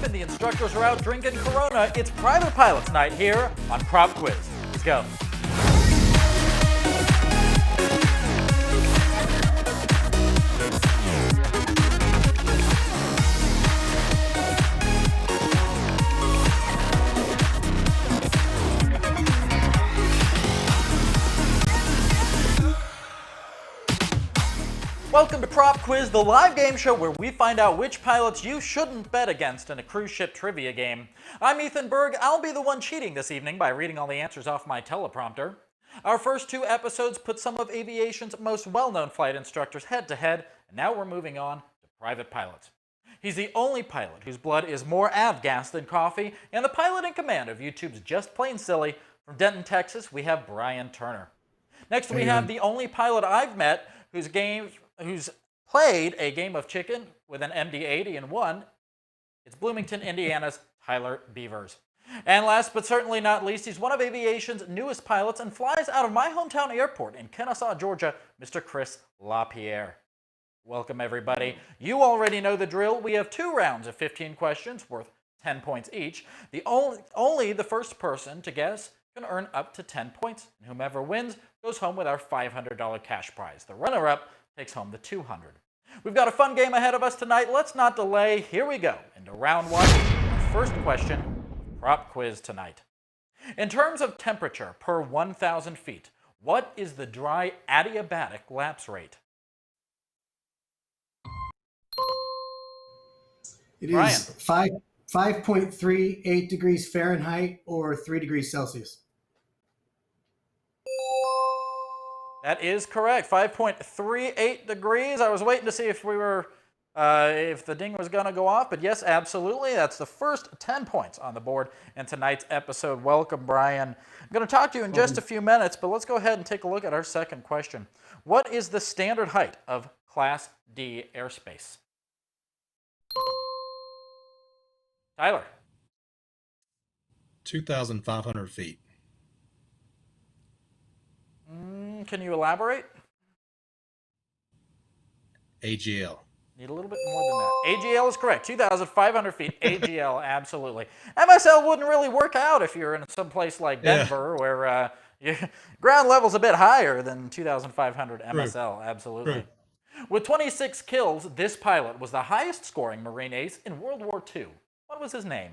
and the instructors are out drinking Corona. It's Private Pilots Night here on PropQuiz. Let's go. Welcome to PropQuiz, the live game show where we find out which pilots you shouldn't bet against in a cruise ship trivia game. I'm Ethan Berg. I'll be the one cheating this evening by reading all the answers off my teleprompter. Our first two episodes put some of aviation's most well-known flight instructors head-to-head, and now we're moving on to private pilots. He's the only pilot whose blood is more avgas than coffee, and the pilot in command of YouTube's Just Plain Silly. From Denton, Texas, we have Bryan Turner. Next, we have the only pilot I've met who's played a game of chicken with an MD-80 and won. It's Bloomington, Indiana's Tyler Beevers. And last but certainly not least, he's one of aviation's newest pilots and flies out of my hometown airport in Kennesaw, Georgia, Mr. Chris LaPierre. Welcome, everybody. You already know the drill. We have 2 rounds of 15 questions worth 10 points each. Only the first person to guess can earn up to 10 points, and whomever wins goes home with our $500 cash prize. The runner-up takes home the $200. We've got a fun game ahead of us tonight. Let's not delay. Here we go into round 1. Our first question, prop quiz tonight. In terms of temperature per 1,000 feet, what is the dry adiabatic lapse rate? It Bryan. is 5.38 degrees Fahrenheit or 3 degrees Celsius. That is correct. 5.38 degrees. I was waiting to see if if the ding was going to go off, but yes, absolutely. That's the first 10 points on the board in tonight's episode. Welcome, Bryan. I'm going to talk to you in just a few minutes, but let's go ahead and take a look at our second question. What is the standard height of Class D airspace? Tyler. 2,500 feet. Can you elaborate? AGL. Need a little bit more than that. AGL is correct. 2,500 feet. AGL, absolutely. MSL wouldn't really work out if you're in some place like Denver, where your ground level's a bit higher than 2,500 MSL. Absolutely. True. With 26 kills, this pilot was the highest scoring Marine ace in World War II. What was his name?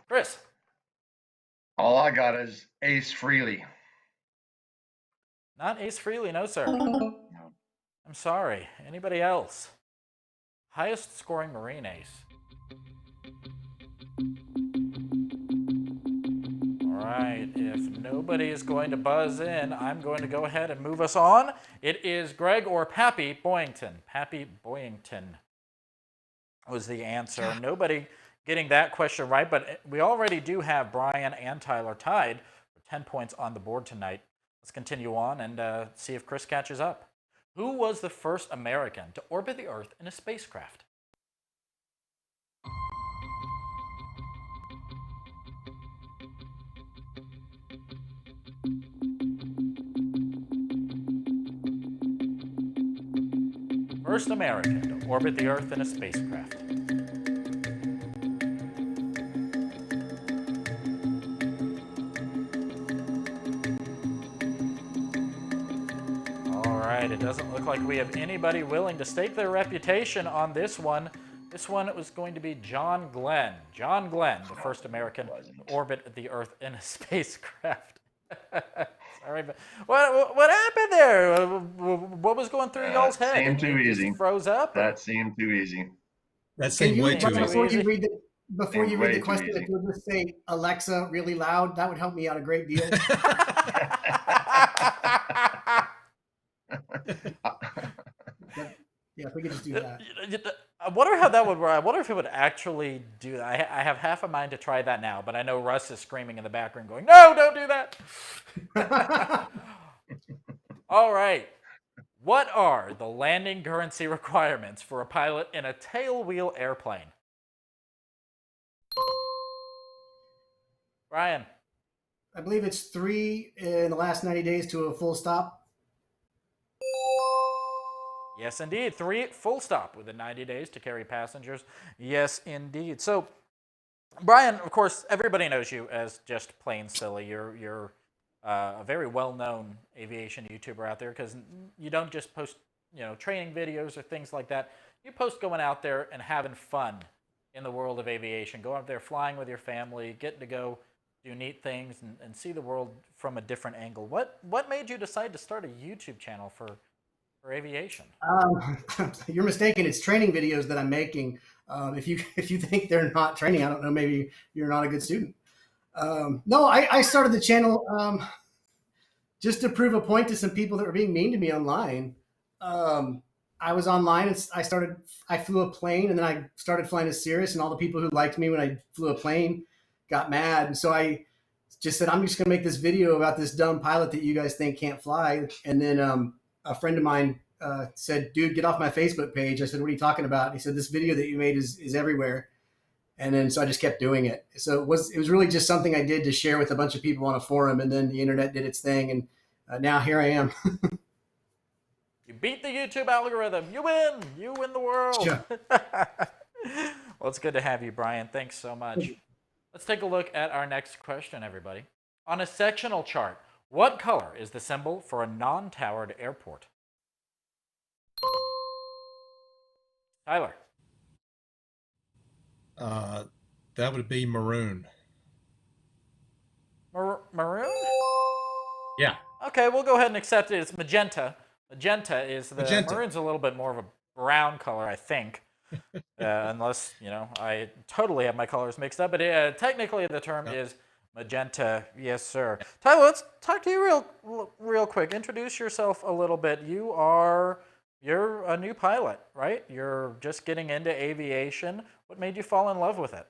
Chris. All I got is Ace Frehley. Not Ace Frehley, no, sir. I'm sorry. Anybody else? Highest scoring Marine ace. All right, if nobody is going to buzz in, I'm going to go ahead and move us on. It is Greg or Pappy Boyington. Pappy Boyington was the answer. Nobody getting that question right, but we already do have Bryan and Tyler tied for 10 points on the board tonight. Let's continue on and see if Chris catches up. Who was the first American to orbit the Earth in a spacecraft? First American to orbit the Earth in a spacecraft. It doesn't look like we have anybody willing to stake their reputation on this one. This one was going to be John Glenn. John Glenn, the first American to orbit the Earth in a spacecraft. Sorry, but what happened there? What was going through y'all's head? Seemed too easy. Just froze up? That seemed too easy. That seemed way too easy. Before you read the question, if you would just say Alexa really loud, that would help me out a great deal. Yeah, if we could just do that. I wonder how that would work. I wonder if it would actually do that. I have half a mind to try that now, but I know Russ is screaming in the background going, no, don't do that. All right. What are the landing currency requirements for a pilot in a tailwheel airplane? Bryan. I believe it's 3 in the last 90 days to a full stop. Yes, indeed. 3 full stop within 90 days to carry passengers. Yes, indeed. So, Bryan, of course, everybody knows you as just plain silly. You're a very well-known aviation YouTuber out there because you don't just post training videos or things like that. You post going out there and having fun in the world of aviation. Go out there flying with your family, getting to go do neat things and see the world from a different angle. What made you decide to start a YouTube channel for aviation? You're mistaken. It's training videos that I'm making. If you think they're not training, I don't know. Maybe you're not a good student. No, I started the channel just to prove a point to some people that were being mean to me online. I was online and I flew a plane, and then I started flying a Cirrus, and all the people who liked me when I flew a plane got mad. And so I just said, I'm just going to make this video about this dumb pilot that you guys think can't fly. And then a friend of mine said, dude, get off my Facebook page. I said, what are you talking about? And he said, this video that you made is everywhere. And then so I just kept doing it. So it was really just something I did to share with a bunch of people on a forum, and then the internet did its thing, and now here I am. You beat the YouTube algorithm. You win. You win the world. Sure. Well, it's good to have you, Bryan. Thanks so much. Let's take a look at our next question, everybody. On a sectional chart, what color is the symbol for a non-towered airport? Tyler. That would be maroon. Maroon? Yeah. Okay, we'll go ahead and accept it. It's magenta. Magenta is the Magenta. maroon's a little bit more of a brown color, I think. Unless, I totally have my colors mixed up. But technically the term is magenta. Yes, sir. Tyler, let's talk to you real quick. Introduce yourself a little bit. You're a new pilot, right? You're just getting into aviation. What made you fall in love with it?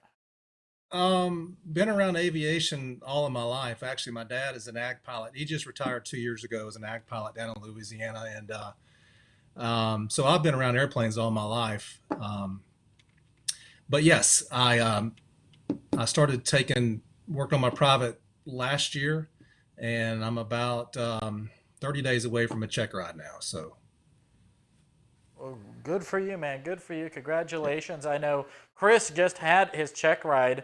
Been around aviation all of my life. Actually, my dad is an ag pilot. He just retired 2 years ago as an ag pilot down in Louisiana, and so I've been around airplanes all my life. But yes, I started worked on my private last year, and I'm about 30 days away from a check ride now. So. Well, good for you, man. Good for you. Congratulations. I know Chris just had his check ride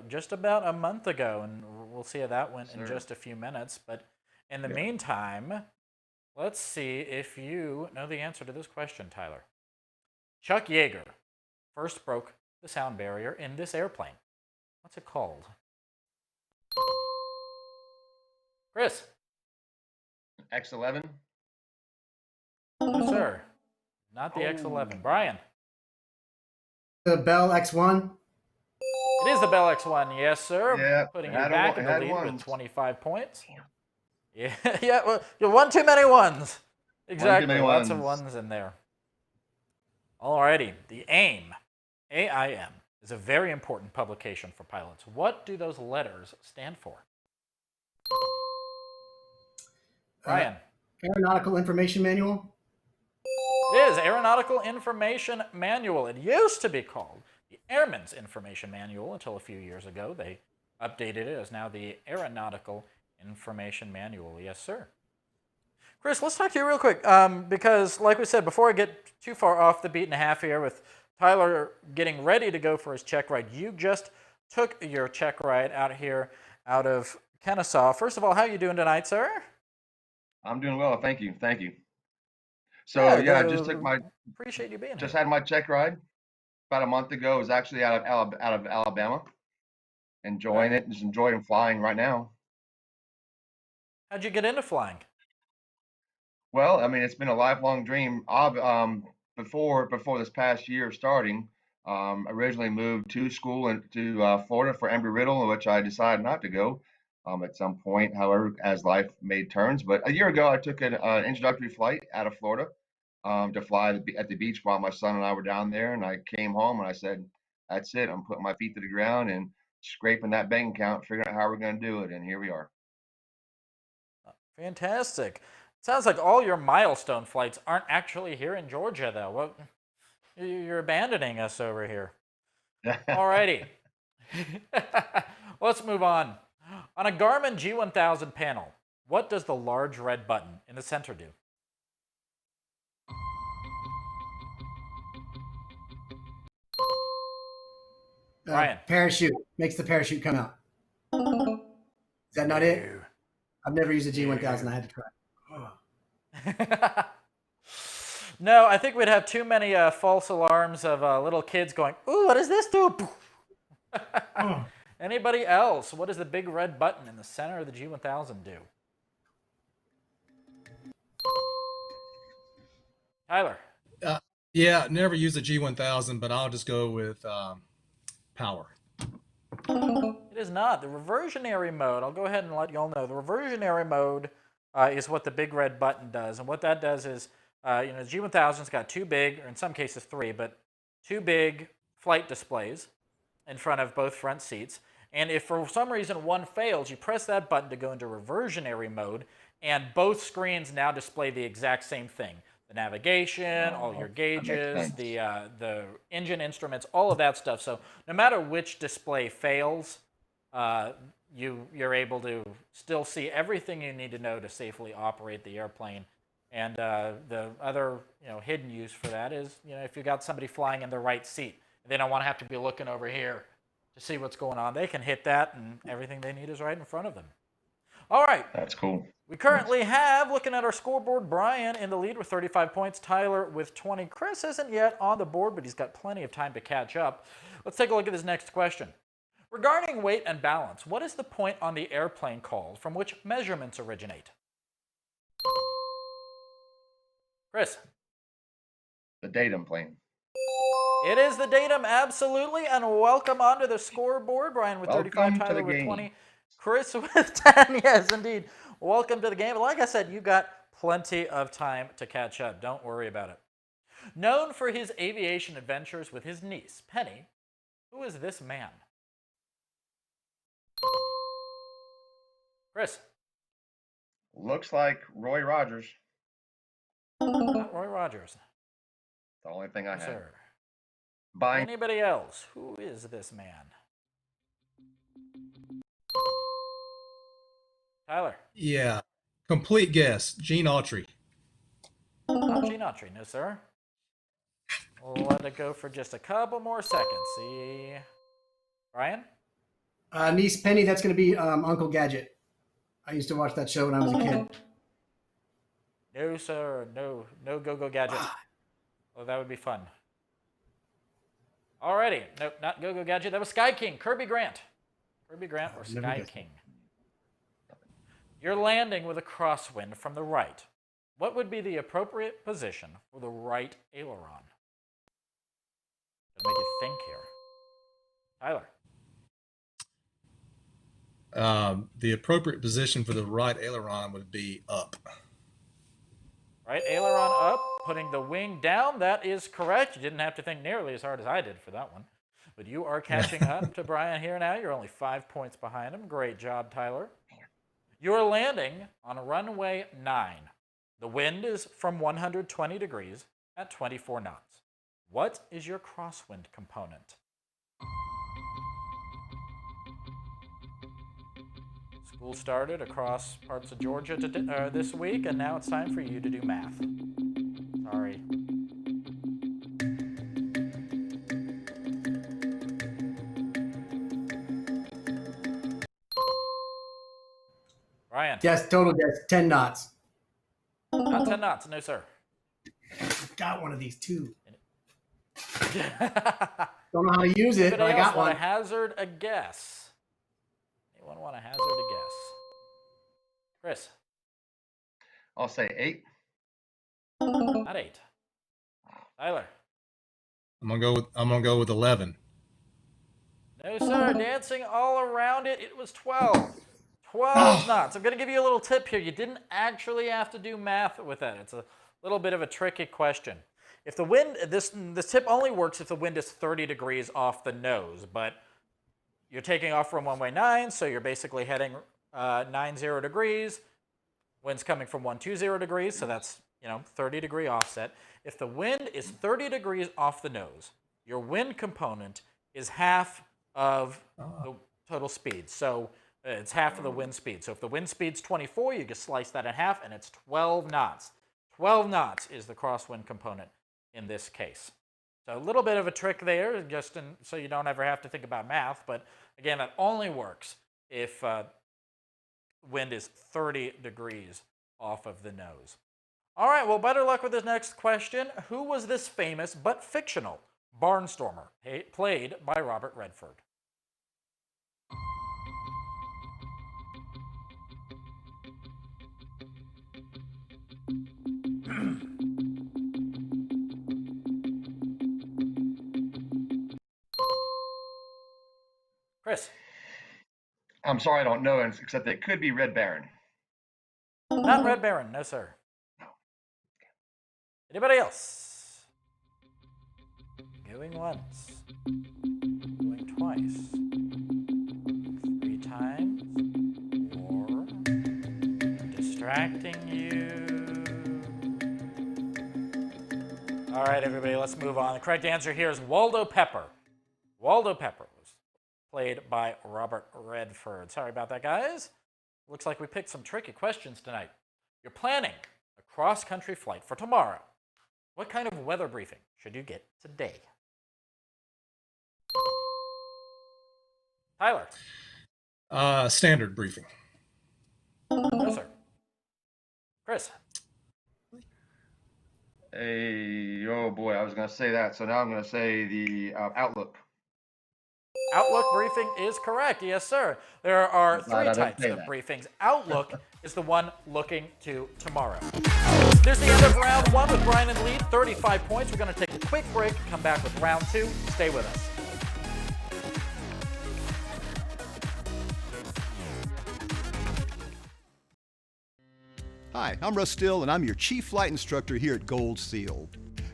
just about a month ago, and we'll see how that went in just a few minutes. But in the meantime, let's see if you know the answer to this question, Tyler. Chuck Yeager first broke the sound barrier in this airplane. What's it called? Chris. X-11. No, sir. Not the X-11. Bryan. The Bell X1. It is the Bell X1, yes, sir. Yeah, Putting you back in the lead with 25 points. Yeah, well, you're one too many ones. Exactly, lots of ones in there. Alrighty, the AIM, AIM, is a very important publication for pilots. What do those letters stand for? Bryan. Aeronautical Information Manual. It is Aeronautical Information Manual. It used to be called the Airman's Information Manual until a few years ago. They updated it as now the Aeronautical Information Manual. Yes, sir. Chris, let's talk to you real quick because, like we said, before I get too far off the beaten path here with Tyler getting ready to go for his check ride, you just took your check ride out here out of Kennesaw. First of all, how are you doing tonight, sir? I'm doing well, thank you. So I just took appreciate you being just here. had my check ride about a month ago. It was actually out of Alabama. Enjoying it, just enjoying flying right now. How'd you get into flying? Well, I mean, it's been a lifelong dream. Before this past year starting, originally moved to school into Florida for Embry-Riddle, which I decided not to go at some point. However, as life made turns, but a year ago I took an introductory flight out of Florida to fly at the beach while my son and I were down there, and I came home and I said, "That's it. I'm putting my feet to the ground and scraping that bank account, figuring out how we're going to do it." And here we are. Fantastic. Sounds like all your milestone flights aren't actually here in Georgia, though. Well, you're abandoning us over here. Alrighty. Let's move on. On a Garmin G1000 panel, what does the large red button in the center do? Bryan. Parachute. Makes the parachute come out. Is that not it? I've never used a G1000. I had to try. No, I think we'd have too many false alarms of little kids going, "Ooh, what does this do?" Anybody else? What does the big red button in the center of the G1000 do? Tyler. Yeah, never use a G1000, but I'll just go with power. It is not. The reversionary mode, I'll go ahead and let you all know, the reversionary mode is what the big red button does. And what that does is, the G1000's got two big, or in some cases three, but two big flight displays in front of both front seats. And if for some reason one fails, you press that button to go into reversionary mode, and both screens now display the exact same thing. The navigation, all your gauges, the engine instruments, all of that stuff. So no matter which display fails, you're able to still see everything you need to know to safely operate the airplane. And the other hidden use for that is if you've got somebody flying in the right seat, they don't want to have to be looking over here to see what's going on. They can hit that, and everything they need is right in front of them. All right. That's cool. We currently have, looking at our scoreboard, Bryan in the lead with 35 points, Tyler with 20. Chris isn't yet on the board, but he's got plenty of time to catch up. Let's take a look at this next question. Regarding weight and balance, what is the point on the airplane called from which measurements originate? Chris. The datum plane. It is the datum, absolutely, and welcome onto the scoreboard. Bryan with 35, Tyler with 20, Chris with 10. Yes, indeed. Welcome to the game. Like I said, you've got plenty of time to catch up. Don't worry about it. Known for his aviation adventures with his niece, Penny, who is this man? Chris. Looks like Roy Rogers. Not Roy Rogers. The only thing I had. Sir. Buying. Anybody else? Who is this man? Tyler. Yeah, complete guess. Gene Autry. Not Gene Autry, no sir. We'll let it go for just a couple more seconds. See, Bryan. Niece Penny. That's going to be Uncle Gadget. I used to watch that show when I was a kid. No sir. No Go-Go Gadget. Oh, that would be fun. Alrighty. Nope, not Go-Go Gadget. That was Sky King. Kirby Grant. Kirby Grant or Sky King. You're landing with a crosswind from the right. What would be the appropriate position for the right aileron? Gonna make you think here. Tyler. The appropriate position for the right aileron would be up. Right aileron up, putting the wing down. That is correct. You didn't have to think nearly as hard as I did for that one. But you are catching up to Bryan here now. You're only 5 points behind him. Great job, Tyler. You're landing on runway 9. The wind is from 120 degrees at 24 knots. What is your crosswind component? School started across parts of Georgia this week, and now it's time for you to do math. Sorry. Bryan. Yes, total guess. 10 knots. Not 10 knots, no sir. Got one of these too. Don't know how to use it, but I got one. Want to hazard a guess? Anyone want to hazard a guess? Chris. I'll say 8. Not 8. Tyler. I'm gonna go with 11. No sir, dancing all around it. It was 12. 12 knots. I'm going to give you a little tip here. You didn't actually have to do math with that. It's a little bit of a tricky question. If the wind, this tip only works if the wind is 30 degrees off the nose, but you're taking off from runway 9, so you're basically heading 90 degrees. Wind's coming from 120 degrees, so that's 30-degree offset. If the wind is 30 degrees off the nose, your wind component is half of total speed. So it's half of the wind speed. So if the wind speed's 24, you just slice that in half, and it's 12 knots. 12 knots is the crosswind component in this case. So a little bit of a trick there, so you don't ever have to think about math. But again, that only works if wind is 30 degrees off of the nose. All right, well, better luck with this next question. Who was this famous but fictional barnstormer played by Robert Redford? Chris. I'm sorry, I don't know, except it could be Red Baron. Not Red Baron, no sir. Anybody else? Going once. Going twice. 3 times. 4. Distracting you. All right, everybody, let's move on. The correct answer here is Waldo Pepper. Waldo Pepper was played by Robert Redford. Sorry about that, guys. Looks like we picked some tricky questions tonight. You're planning a cross-country flight for tomorrow. What kind of weather briefing should you get today? Tyler. Standard briefing. No, sir. Chris. Oh boy, I was going to say that. So now I'm going to say the Outlook. Outlook briefing is correct. Yes, sir. There are 3 types of briefings. Outlook is the one looking to tomorrow. There's the end of round 1 with Bryan in the lead, 35 points. We're going to take a quick break, come back with round 2. Stay with us. Hi, I'm Russ Still, and I'm your Chief Flight Instructor here at Gold Seal.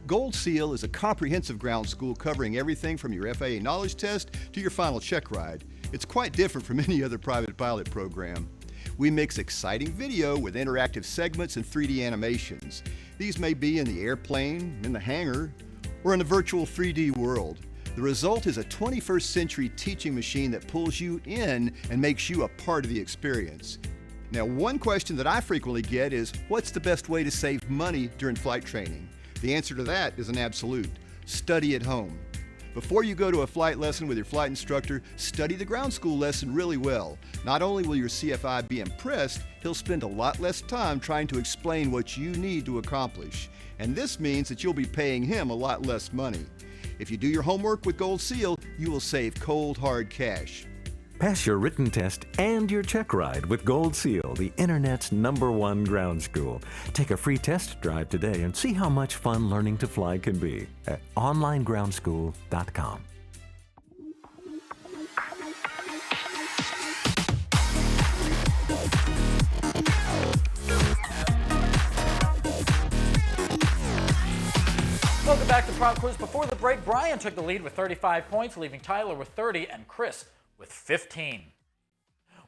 Gold Seal is a comprehensive ground school covering everything from your FAA knowledge test to your final check ride. It's quite different from any other private pilot program. We mix exciting video with interactive segments and 3D animations. These may be in the airplane, in the hangar, or in a virtual 3D world. The result is a 21st century teaching machine that pulls you in and makes you a part of the experience. Now, one question that I frequently get is, what's the best way to save money during flight training? The answer to that is an absolute. Study at home. Before you go to a flight lesson with your flight instructor, study the ground school lesson really well. Not only will your CFI be impressed, he'll spend a lot less time trying to explain what you need to accomplish. And this means that you'll be paying him a lot less money. If you do your homework with Gold Seal, you will save cold, hard cash. Pass your written test and your check ride with Gold Seal, the Internet's #1 ground school. Take a free test drive today and see how much fun learning to fly can be at onlinegroundschool.com. Welcome back to PropQuiz. Before the break, Bryan took the lead with 35 points, leaving Tyler with 30 and Chris with 15.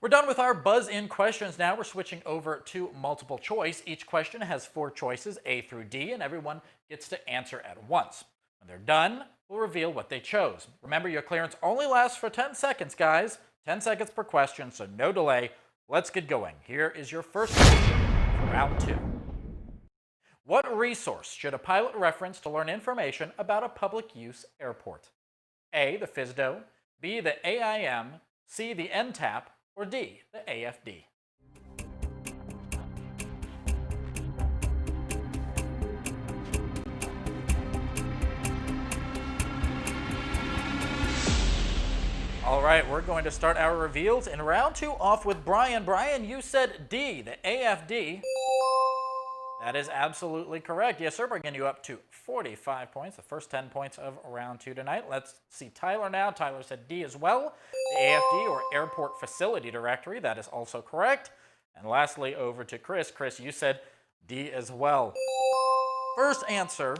We're done with our buzz-in questions now. We're switching over to multiple choice. Each question has 4 choices, A through D, and everyone gets to answer at once. When they're done, we'll reveal what they chose. Remember, your clearance only lasts for 10 seconds, guys. 10 seconds per question, so no delay. Let's get going. Here is your first question for round 2. What resource should a pilot reference to learn information about a public use airport? A, the FSDO, B, the AIM, C, the NTAP, or D, the AFD? All right, we're going to start our reveals in round 2 off with Bryan. Bryan, you said D, the AFD. That is absolutely correct. Yes, sir, bringing you up to 45 points, the first 10 points of round 2 tonight. Let's see Tyler now. Tyler said D as well. The AFD, or Airport Facility Directory, that is also correct. And lastly, over to Chris. Chris, you said D as well. First answer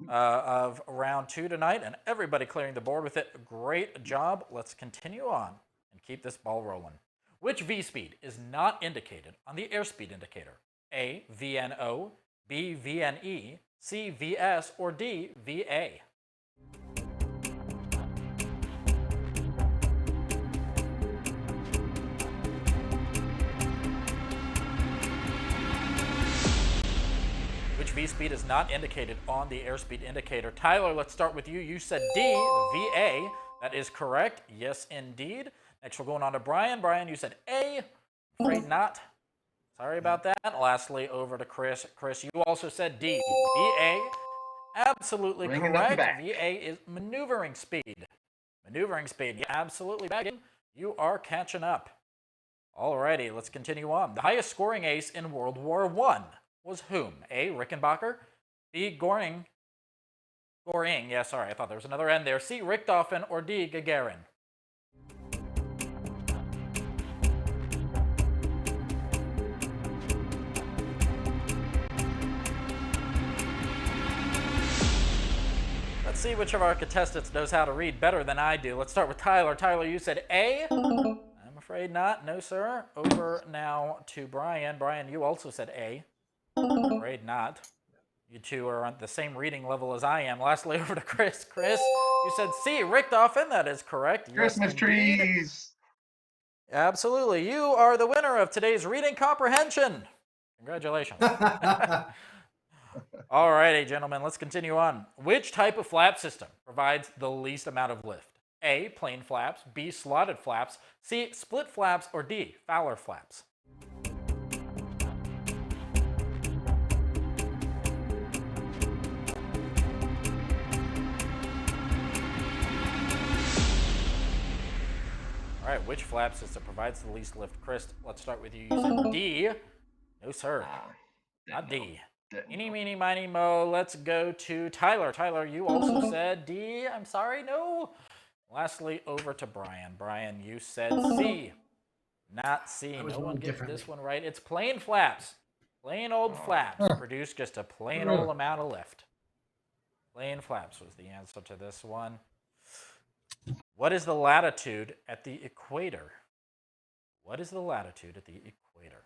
of round 2 tonight, and everybody clearing the board with it. Great job. Let's continue on and keep this ball rolling. Which V-speed is not indicated on the airspeed indicator? A, VNO, B, VNE, C, VS, or D, VA? speed is not indicated on the airspeed indicator. Tyler, let's start with you. You said D, the VA. That is correct. Yes, indeed. Next, we're going on to Bryan. Bryan, you said A. Afraid not. Sorry about that. Lastly, over to Chris. Chris, you also said D, VA. Absolutely Bringing them correct. back. VA is maneuvering speed. Maneuvering speed. Yeah, absolutely. Megan, you are catching up. Alrighty, let's continue on. The highest scoring ace in World War I was whom? A. Rickenbacker. B. Goring. Yeah, sorry, I thought there was another N there. C. Richthofen, or D. Gagarin. Let's see which of our contestants knows how to read better than I do. Let's start with Tyler. Tyler, you said A. I'm afraid not. No, sir. Over now to Bryan. Bryan, you also said A. I'm afraid not. You two are on the same reading level as I am. Lastly, over to Chris. Chris, you said C. Richthofen. That is correct. Christmas yes, trees. Absolutely. You are the winner of today's reading comprehension. Congratulations. Alrighty, gentlemen, let's continue on. Which type of flap system provides the least amount of lift? A. Plain flaps. B. Slotted flaps. C. Split flaps. Or D. Fowler flaps. All right, which flap system provides the least lift? Chris, let's start with you. You said D. No, sir. Not D. Eeny, meeny, miny, mo. Let's go to Tyler. Tyler, you also said D. I'm sorry, no. Lastly, over to Bryan. Bryan, you said C. Not C. No one gets this one right. It's plain flaps. Plain old flaps produce just a plain old amount of lift. Plain flaps was the answer to this one. What is the latitude at the equator? What is the latitude at the equator?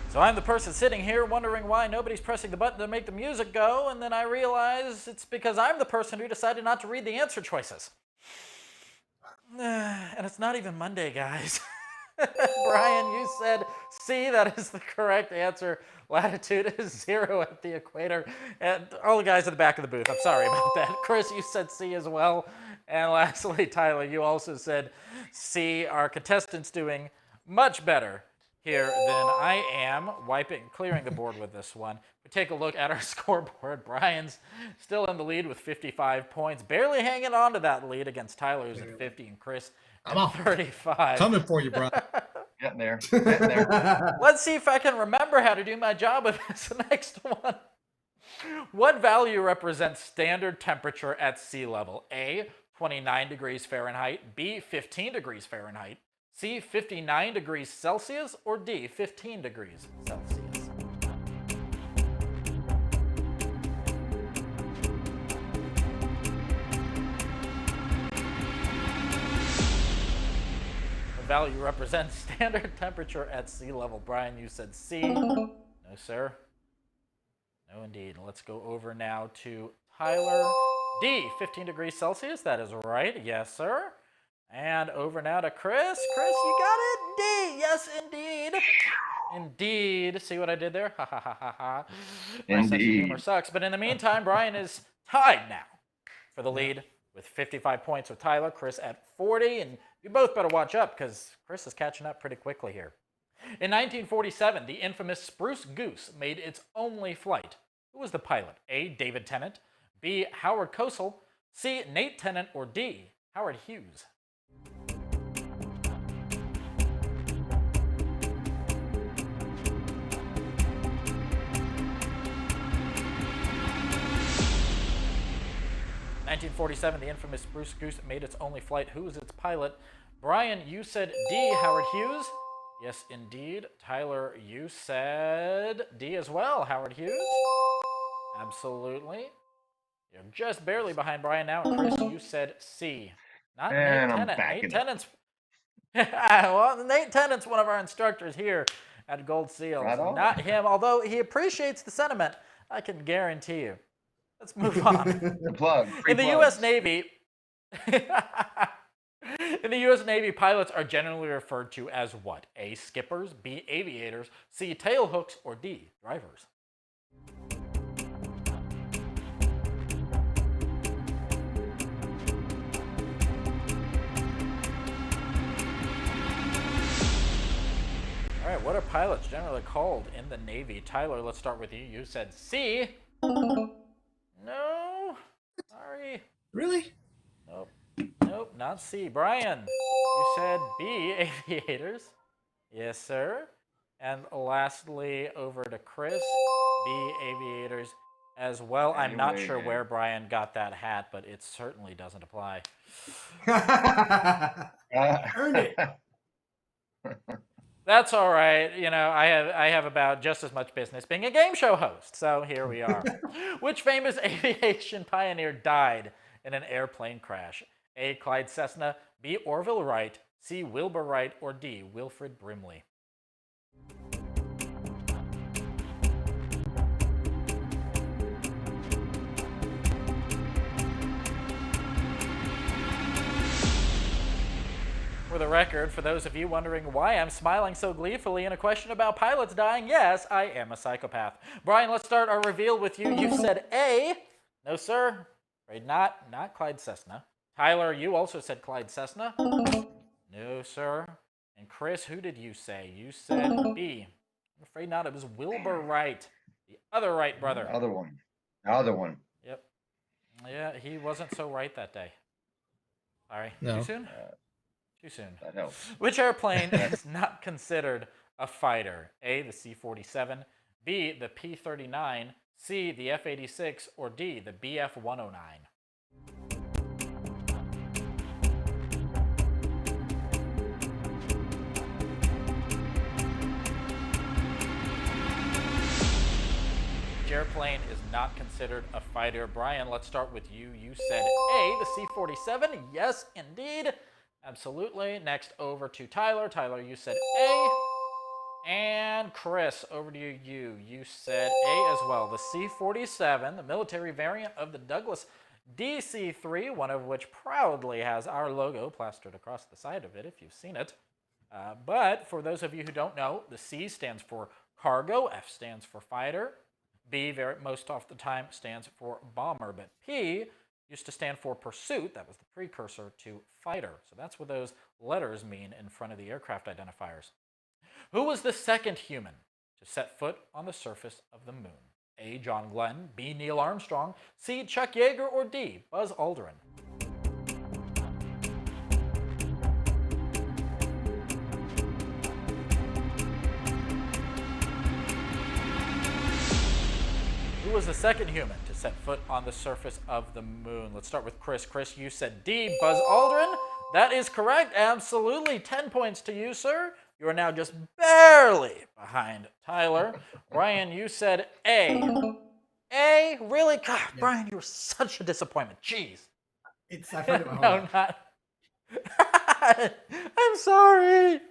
So I'm the person sitting here wondering why nobody's pressing the button to make the music go, and then I realize it's because I'm the person who decided not to read the answer choices. And it's not even Monday, guys. Bryan, you said C. That is the correct answer. Latitude is 0 at the equator. And all the guys at the back of the booth, I'm sorry about that. Chris, you said C as well. And lastly, Tyler, you also said C. Our contestants doing much better here than I am. Clearing the board with this one. We take a look at our scoreboard. Bryan's still in the lead with 55 points, barely hanging on to that lead against Tyler, who's at 50, and Chris at 35. Coming for you, Bryan. Getting there. Getting there. Let's see if I can remember how to do my job with this next one. What value represents standard temperature at sea level? A, 29 degrees Fahrenheit, B, 15 degrees Fahrenheit, C, 59 degrees Celsius, or D, 15 degrees Celsius? What value represents standard temperature at sea level? Bryan, you said C. No, sir. No, indeed. Let's go over now to Tyler. D, 15 degrees Celsius. That is right. Yes, sir. And over now to Chris. Chris, you got it. D. Yes, indeed. Indeed. See what I did there? Ha ha ha ha ha. My sense of humor sucks. But in the meantime, Bryan is tied now for the lead with 55 points with Tyler. Chris at 40. And you both better watch up because Chris is catching up pretty quickly here. In 1947, the infamous Spruce Goose made its only flight. Who was the pilot? A, David Tennant, B, Howard Cosell, C, Nate Tennant, or D, Howard Hughes? In 1947, the infamous Spruce Goose made its only flight. Who was its pilot? Bryan, you said D, Howard Hughes. Yes, indeed. Tyler, you said D as well, Howard Hughes. Absolutely. You're just barely behind Bryan now. And Chris, you said C. Not Nate Tennant. Nate Tennant's well, Nate Tennant's one of our instructors here at Gold Seal. Right, not him, although he appreciates the sentiment, I can guarantee you Let's move on. The plug. Free In the plugs. U.S. Navy, in the U.S. Navy, pilots are generally referred to as what? A, skippers, B, aviators, C, tailhooks, or D, drivers. All right, what are pilots generally called in the Navy? Tyler, let's start with you. You said C. No. Sorry. Really? Nope. Nope, not C. Bryan, you said B, aviators. Yes, sir. And lastly, over to Chris, B, aviators as well. I'm not sure where Bryan got that hat, but it certainly doesn't apply. Earned it. That's all right. You know, I have about just as much business being a game show host. So here we are. Which famous aviation pioneer died in an airplane crash? A, Clyde Cessna, B, Orville Wright, C, Wilbur Wright, or D, Wilfred Brimley? For the record, for those of you wondering why I'm smiling so gleefully in a question about pilots dying, yes, I am a psychopath. Bryan, let's start our reveal with you. You said A. No, sir. Afraid not. Not Clyde Cessna. Tyler, you also said Clyde Cessna. No, sir. And Chris, who did you say? You said B. I'm afraid not. It was Wilbur Wright, the other Wright brother. The other one. The other one. Yep. Yeah, he wasn't so right that day. Sorry. No. Too soon? Too soon. That helps. Which airplane is not considered a fighter? A, the C-47, B, the P-39, C, the F-86, or D, the BF-109? Which airplane is not considered a fighter? Bryan, let's start with you. You said A, the C-47. Yes, indeed. Absolutely. Next, over to Tyler. Tyler, you said A. And Chris, over to you. You said A as well. The C-47, the military variant of the Douglas DC-3, one of which proudly has our logo plastered across the side of it, if you've seen it. But for those of you who don't know, the C stands for cargo, F stands for fighter, B, most of the time, stands for bomber, but P used to stand for pursuit. That was the precursor to fighter. So that's what those letters mean in front of the aircraft identifiers. Who was the second human to set foot on the surface of the moon? A, John Glenn, B, Neil Armstrong, C, Chuck Yeager, or D, Buzz Aldrin? Who was the second human to set foot on the surface of the moon? Let's start with Chris. Chris, you said D, Buzz Aldrin. That is correct. Absolutely. 10 points to you, sir. You are now just barely behind Tyler. Bryan, you said A. A? Really? God, yeah. Bryan, you were such a disappointment. Jeez. I've heard it No, not. I'm sorry.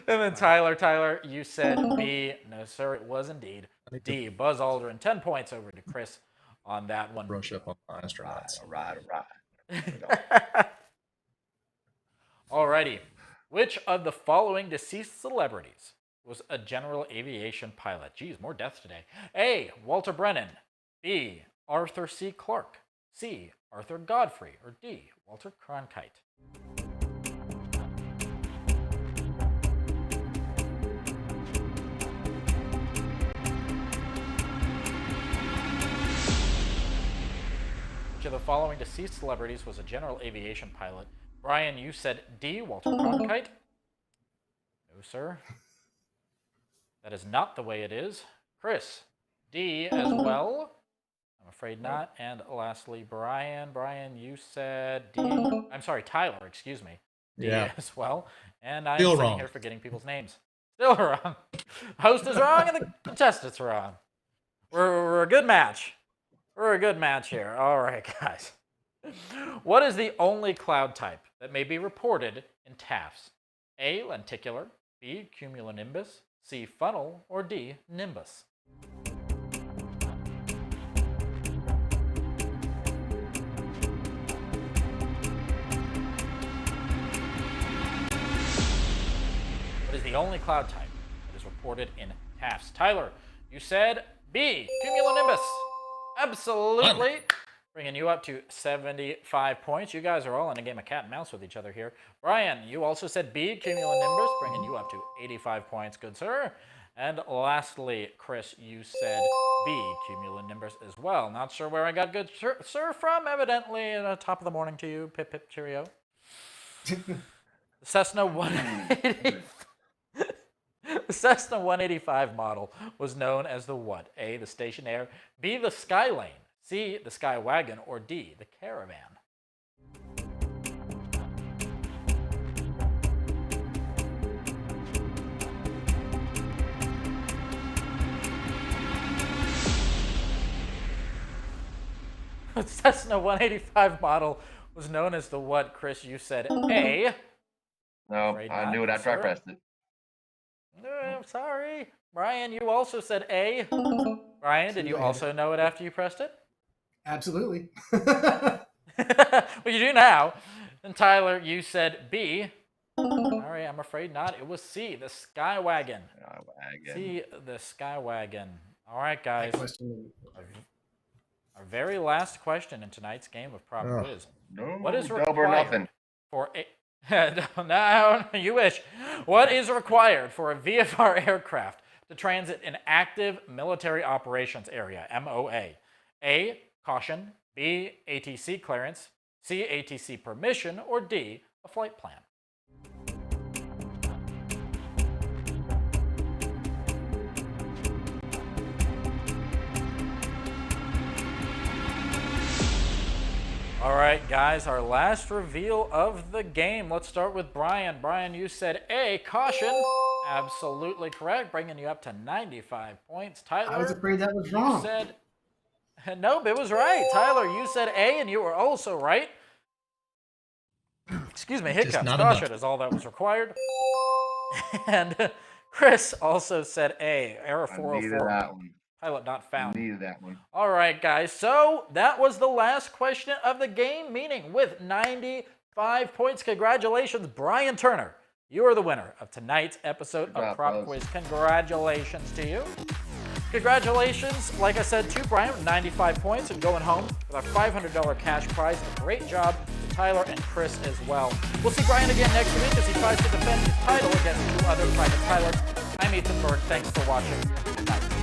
And then Tyler, you said B. No, sir, it was indeed D, Buzz Aldrin. 10 points over to Chris on that one. Brush up on my astronauts. All right. Alrighty. Which of the following deceased celebrities was a general aviation pilot? Geez, more deaths today. A, Walter Brennan. B, Arthur C. Clarke. C, Arthur Godfrey. Or D, Walter Cronkite. Which of the following deceased celebrities was a general aviation pilot? Bryan, you said D, Walter Cronkite. No, sir. That is not the way it is. Chris, D as well. I'm afraid not. And lastly, Bryan. Bryan, you said D. I'm sorry, Tyler, excuse me. D as well. And I'm sitting here forgetting people's names. Still wrong. Host is wrong and the contestant's wrong. We're a good match. We're a good match here. All right, guys. What is the only cloud type that may be reported in TAFs? A, lenticular, B, cumulonimbus, C, funnel, or D, nimbus? only cloud type that is reported in TAFs. Tyler, you said B, cumulonimbus. Absolutely. Bringing you up to 75 points. You guys are all in a game of cat and mouse with each other here. Brian, you also said B, cumulonimbus, bringing you up to 85 points. Good, sir. And lastly, Chris, you said B, cumulonimbus as well. Not sure where I got good sir from. Evidently, top of the morning to you. Pip, pip, cheerio. Cessna 180. The Cessna 185 model was known as the what? A, the Stationaire, B, the Skylane, C, the Skywagon, or D, the Caravan? The Cessna 185 model was known as the what, Chris? You said A. No, I knew it after I pressed it. I'm sorry. Brian, you also said A. Brian, did you also know it after you pressed it? Absolutely. Well, you do now. And Tyler, you said B. All right, I'm afraid not. It was C, the Skywagon. C, the Skywagon. All right, guys. Our very last question in tonight's game of PropQuiz. No, what is double or required nothing. for a... No, you wish. What is required for a VFR aircraft to transit an active military operations area, MOA? A, caution, B, ATC clearance, C, ATC permission, or D, a flight plan? All right, guys, our last reveal of the game. Let's start with Brian. Brian, you said A, caution. Absolutely correct, bringing you up to 95 points. Tyler, I was afraid that was wrong. You said, nope, it was right. Tyler, you said A, and you were also right. Excuse me, hiccups. Caution is all that was required. And Chris also said A, error 404. Needed that one. Pilot not found. Needed that one. All right, guys. So that was the last question of the game, meaning with 95 points. Congratulations, Brian Turner. You are the winner of tonight's episode of PropQuiz. Congratulations to you. Congratulations, like I said, to Brian with 95 points and going home with a $500 cash prize. A great job to Tyler and Chris as well. We'll see Brian again next week as he tries to defend his title against two other private pilots. I'm Ethan Berg. Thanks for watching. Good night.